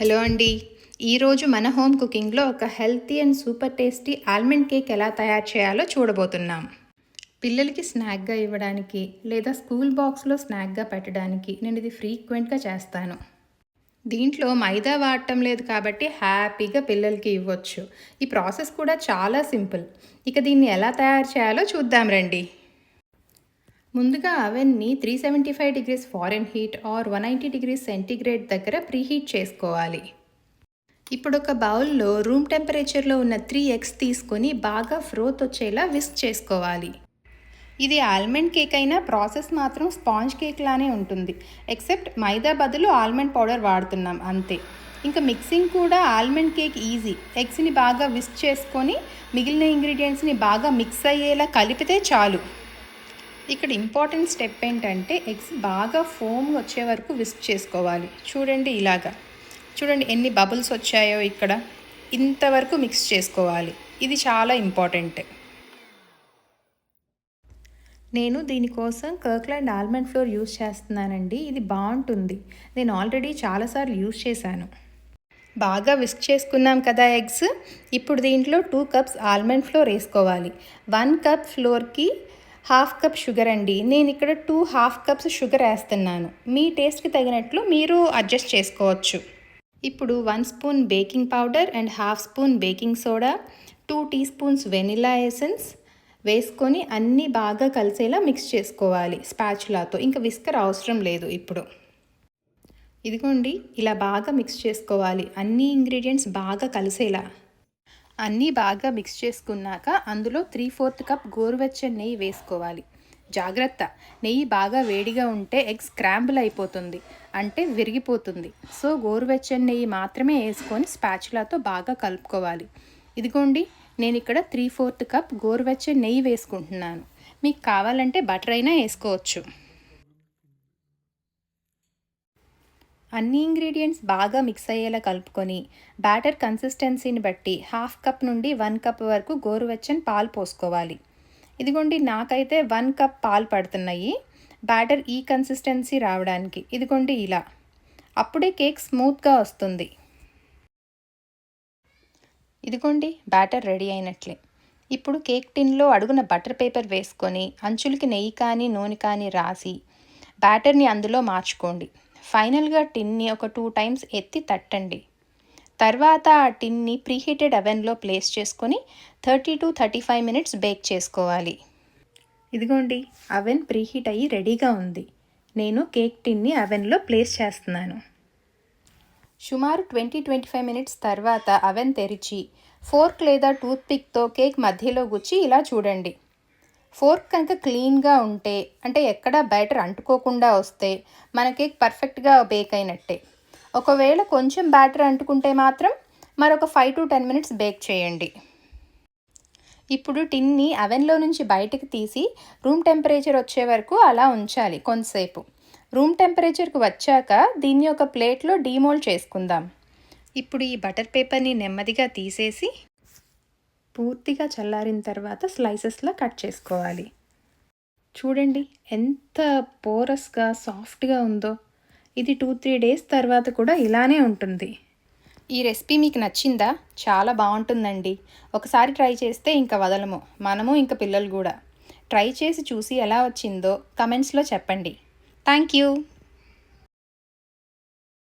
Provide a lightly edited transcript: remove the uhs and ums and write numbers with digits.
Hello అండి. ఈరోజు మన హోమ్ కుకింగ్లో ఒక healthy and super tasty almond cake ఎలా తయారు చేయాలో చూడబోతున్నాం. పిల్లలకి స్నాక్గా ఇవ్వడానికి లేదా స్కూల్ బాక్స్లో స్నాక్గా పెట్టడానికి నేను ఇది ఫ్రీక్వెంట్గా చేస్తాను. దీంట్లో మైదా వాడటం లేదు కాబట్టి హ్యాపీగా పిల్లలకి ఇవ్వచ్చు. ఈ ప్రాసెస్ కూడా చాలా సింపుల్. ఇక దీన్ని ఎలా తయారు చేయాలో చూద్దాం రండి. ముందుగా అవెన్ని 375 degrees foreign heat are 190 degrees centigrade దగ్గర ప్రీహీట్ చేసుకోవాలి. ఇప్పుడు ఒక బౌల్లో రూమ్ టెంపరేచర్లో ఉన్న 3 ఎగ్స్ తీసుకొని బాగా ఫ్రోత్ వచ్చేలా విస్క్ చేసుకోవాలి. ఇది ఆల్మండ్ కేక్ అయినా ప్రాసెస్ మాత్రం స్పాంజ్ కేక్ లానే ఉంటుంది. ఎక్సెప్ట్ మైదా బదులు ఆల్మండ్ పౌడర్ వాడుతున్నాం అంతే. ఇంకా మిక్సింగ్ కూడా ఆల్మండ్ కేక్ ఈజీ. ఎగ్స్ని బాగా విస్క్ చేసుకొని మిగిలిన ఇంగ్రీడియంట్స్ని బాగా మిక్స్ అయ్యేలా కలిపితే చాలు. ఇక్కడ ఇంపార్టెంట్ స్టెప్ ఏంటంటే ఎగ్స్ బాగా ఫోమ్ వచ్చే వరకు విస్క్ చేసుకోవాలి. చూడండి ఇలాగా. చూడండి ఎన్ని బబుల్స్ వచ్చాయో ఇక్కడ. ఇంతవరకు మిక్స్ చేసుకోవాలి. ఇది చాలా ఇంపార్టెంట్. నేను దీనికోసం కర్క్లాండ్ ఆల్మండ్ ఫ్లోర్ యూస్ చేస్తున్నానండి. ఇది బాగుంటుంది. నేను ఆల్రెడీ చాలాసార్లు యూస్ చేశాను. బాగా విస్క్ చేసుకున్నాం కదా ఎగ్స్. ఇప్పుడు దీంట్లో 2 కప్స్ ఆల్మండ్ ఫ్లోర్ వేసుకోవాలి. 1 కప్ ఫ్లోర్కి 1/2 కప్ షుగర్ అండి. నేను ఇక్కడ 2 1/2 కప్స్ షుగర్ వేస్తున్నాను. మీ టేస్ట్కి తగినట్లు మీరు అడ్జస్ట్ చేసుకోవచ్చు. ఇప్పుడు 1 spoon baking powder and 1/2 spoon baking soda, 2 teaspoons vanilla essence వేసుకొని అన్నీ బాగా కలిసేలా మిక్స్ చేసుకోవాలి స్పాచులాతో. ఇంకా విస్కర్ అవసరం లేదు ఇప్పుడు. ఇదిగోండి ఇలా బాగా మిక్స్ చేసుకోవాలి. అన్ని ఇంగ్రీడియంట్స్ బాగా కలిసేలా. అన్నీ బాగా మిక్స్ చేసుకున్నాక అందులో 3/4 కప్ గోరువెచ్చని నెయ్యి వేసుకోవాలి. జాగ్రత్త, నెయ్యి బాగా వేడిగా ఉంటే ఎగ్ స్క్రాంబుల్ అయిపోతుంది, అంటే విరిగిపోతుంది. సో గోరువెచ్చని నెయ్యి మాత్రమే వేసుకొని స్పాచులాతో బాగా కలుపుకోవాలి. ఇదిగోండి నేను ఇక్కడ 3/4 కప్ గోరువెచ్చని నెయ్యి వేసుకుంటున్నాను. మీకు కావాలంటే బటర్ అయినా వేసుకోవచ్చు. అన్ని ఇంగ్రీడియంట్స్ బాగా మిక్స్ అయ్యేలా కలుపుకొని బ్యాటర్ కన్సిస్టెన్సీని బట్టి 1/2 కప్ నుండి 1 కప్ వరకు గోరువెచ్చని పాలు పోసుకోవాలి. ఇదిగోండి నాకైతే 1 కప్ పాలు పడుతున్నాయి బ్యాటర్ ఈ కన్సిస్టెన్సీ రావడానికి. ఇదిగోండి ఇలా. అప్పుడే కేక్ స్మూత్గా వస్తుంది. ఇదిగోండి బ్యాటర్ రెడీ అయినట్లే. ఇప్పుడు కేక్ టిన్లో అడుగున బటర్ పేపర్ వేసుకొని అంచులకి నెయ్యి కానీ నూనె కానీ రాసి బ్యాటర్ని అందులో మార్చుకోండి. ఫైనల్గా టిన్ని ఒక 2 టైమ్స్ ఎత్తి తట్టండి. తర్వాత ఆ టిన్ని ప్రీహీటెడ్ అవెన్లో ప్లేస్ చేసుకొని 30 to 35 మినిట్స్ బేక్ చేసుకోవాలి. ఇదిగోండి అవెన్ ప్రీహీట్ అయ్యి రెడీగా ఉంది. నేను కేక్ టిన్ని అవెన్లో ప్లేస్ చేస్తున్నాను. సుమారు 20-25 మినిట్స్ తర్వాత అవెన్ తెరిచి ఫోర్క్ లేదా టూత్పిక్తో కేక్ మధ్యలో గుచ్చి ఇలా చూడండి. ఫోర్క్ కనుక క్లీన్గా ఉంటే, అంటే ఎక్కడ బ్యాటర్ అంటుకోకుండా వస్తే మన కేక్ పర్ఫెక్ట్గా బేక్ అయినట్టే. ఒకవేళ కొంచెం బ్యాటర్ అంటుకుంటే మాత్రం మరొక 5 to 10 మినిట్స్ బేక్ చేయండి. ఇప్పుడు టిన్ని అవెన్లో నుంచి బయటకు తీసి రూమ్ టెంపరేచర్ వచ్చే వరకు అలా ఉంచాలి కొంతసేపు. రూమ్ టెంపరేచర్కి వచ్చాక దీన్ని ఒక ప్లేట్లో డీమోల్డ్ చేసుకుందాం. ఇప్పుడు ఈ బటర్ పేపర్ని నెమ్మదిగా తీసేసి పూర్తిగా చల్లారిన తర్వాత స్లైసెస్లా కట్ చేసుకోవాలి. చూడండి ఎంత పోరస్గా సాఫ్ట్గా ఉందో. ఇది 2-3 డేస్ తర్వాత కూడా ఇలానే ఉంటుంది. ఈ రెసిపీ మీకు నచ్చిందా? చాలా బాగుంటుందండి. ఒకసారి ట్రై చేస్తే ఇంకా వదలము, మనము ఇంకా పిల్లలు కూడా. ట్రై చేసి చూసి ఎలా వచ్చిందో కమెంట్స్లో చెప్పండి. Thank you.